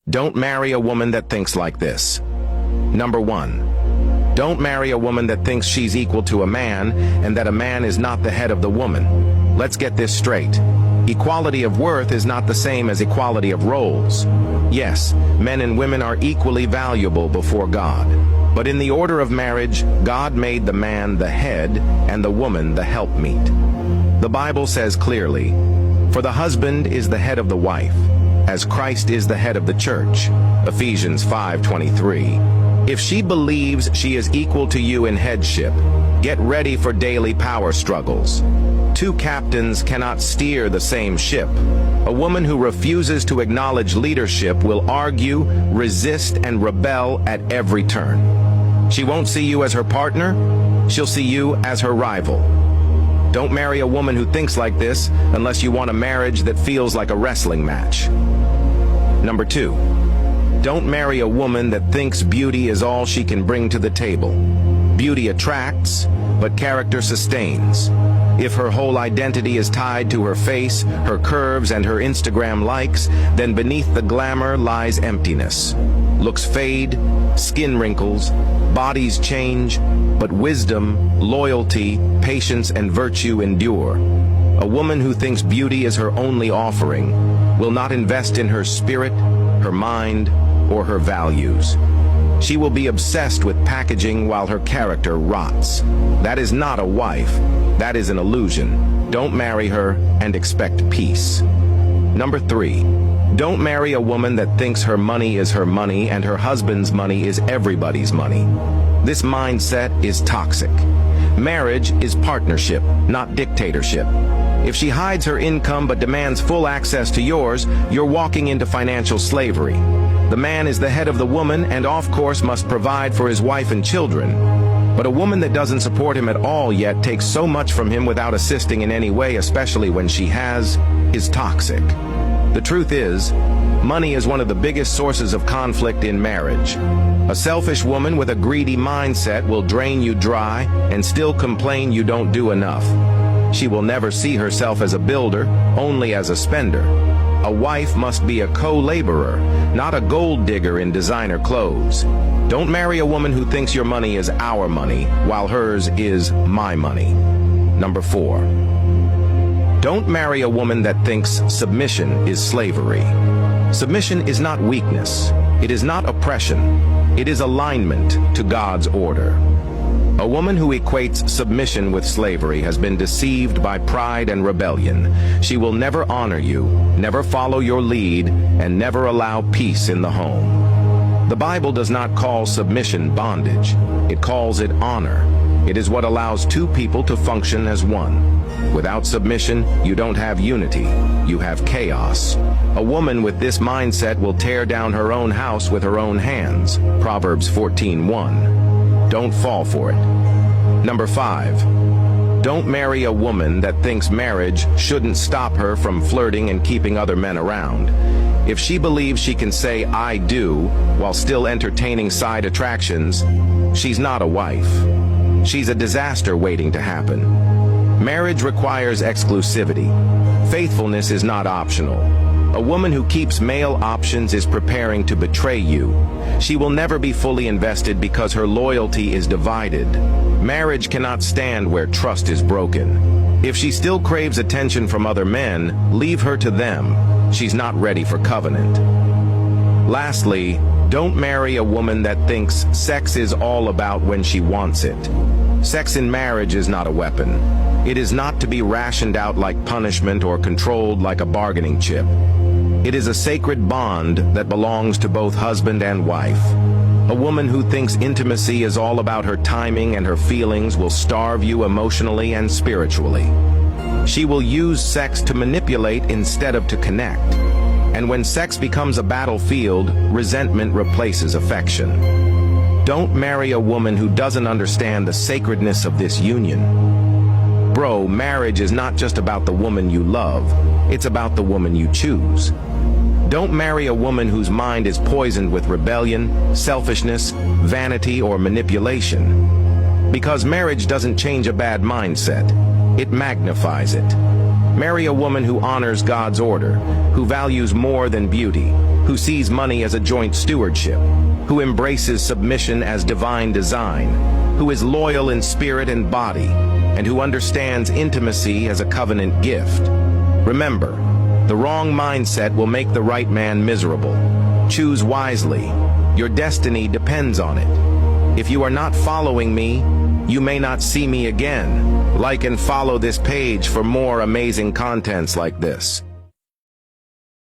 Don't marry a woman that thinks like this. Number 1. Don't marry a woman that thinks she's equal to a man and that a man is not the head of the woman. Let's get this straight. Equality of worth is not the same as equality of roles. Yes, men and women are equally valuable before God. But in the order of marriage, God made the man the head and the woman the helpmeet. The Bible says clearly, "For the husband is the head of the wife, as Christ is the head of the church." Ephesians 5:23. If she believes she is equal to you in headship, get ready for daily power struggles. Two captains cannot steer the same ship. A woman who refuses to acknowledge leadership will argue, resist, and rebel at every turn. She won't see you as her partner, she'll see you as her rival. Don't marry a woman who thinks like this unless you want a marriage that feels like a wrestling match. Number 2. Don't marry a woman that thinks beauty is all she can bring to the table. Beauty attracts, but character sustains. If her whole identity is tied to her face, her curves, and her Instagram likes, then beneath the glamour lies emptiness. Looks fade, skin wrinkles, bodies change, but wisdom, loyalty, patience, and virtue endure. A woman who thinks beauty is her only offering will not invest in her spirit, her mind, or her values. She will be obsessed with packaging while her character rots. That is not a wife. That is an illusion. Don't marry her and expect peace. Number 3. Don't marry a woman that thinks her money is her money and her husband's money is everybody's money. This mindset is toxic. Marriage is partnership, not dictatorship. If she hides her income but demands full access to yours, you're walking into financial slavery. The man is the head of the woman and of course must provide for his wife and children. But a woman that doesn't support him at all yet takes so much from him without assisting in any way, especially when she has, is toxic. The truth is, money is one of the biggest sources of conflict in marriage. A selfish woman with a greedy mindset will drain you dry and still complain you don't do enough. She will never see herself as a builder, only as a spender. A wife must be a co-laborer, not a gold digger in designer clothes. Don't marry a woman who thinks your money is our money, while hers is my money. Number 4. Don't marry a woman that thinks submission is slavery. Submission is not weakness. It is not oppression. It is alignment to God's order. A woman who equates submission with slavery has been deceived by pride and rebellion. She will never honor you, never follow your lead, and never allow peace in the home. The Bible does not call submission bondage. It calls it honor. It is what allows two people to function as one. Without submission, you don't have unity. You have chaos. A woman with this mindset will tear down her own house with her own hands. Proverbs 14:1. Don't fall for it. Number 5. Don't marry a woman that thinks marriage shouldn't stop her from flirting and keeping other men around. If she believes she can say "I do" while still entertaining side attractions, she's not a wife. She's a disaster waiting to happen. Marriage requires exclusivity. Faithfulness is not optional. A woman who keeps male options is preparing to betray you. She will never be fully invested because her loyalty is divided. Marriage cannot stand where trust is broken. If she still craves attention from other men, leave her to them. She's not ready for covenant. Lastly, don't marry a woman that thinks sex is all about when she wants it. Sex in marriage is not a weapon. It is not to be rationed out like punishment or controlled like a bargaining chip. It is a sacred bond that belongs to both husband and wife. A woman who thinks intimacy is all about her timing and her feelings will starve you emotionally and spiritually. She will use sex to manipulate instead of to connect. And when sex becomes a battlefield, resentment replaces affection. Don't marry a woman who doesn't understand the sacredness of this union. Bro, marriage is not just about the woman you love, it's about the woman you choose. Don't marry a woman whose mind is poisoned with rebellion, selfishness, vanity, or manipulation. Because marriage doesn't change a bad mindset, it magnifies it. Marry a woman who honors God's order, who values more than beauty, who sees money as a joint stewardship, who embraces submission as divine design, who is loyal in spirit and body, and who understands intimacy as a covenant gift. Remember, the wrong mindset will make the right man miserable. Choose wisely. Your destiny depends on it. If you are not following me, you may not see me again. Like and follow this page for more amazing contents like this.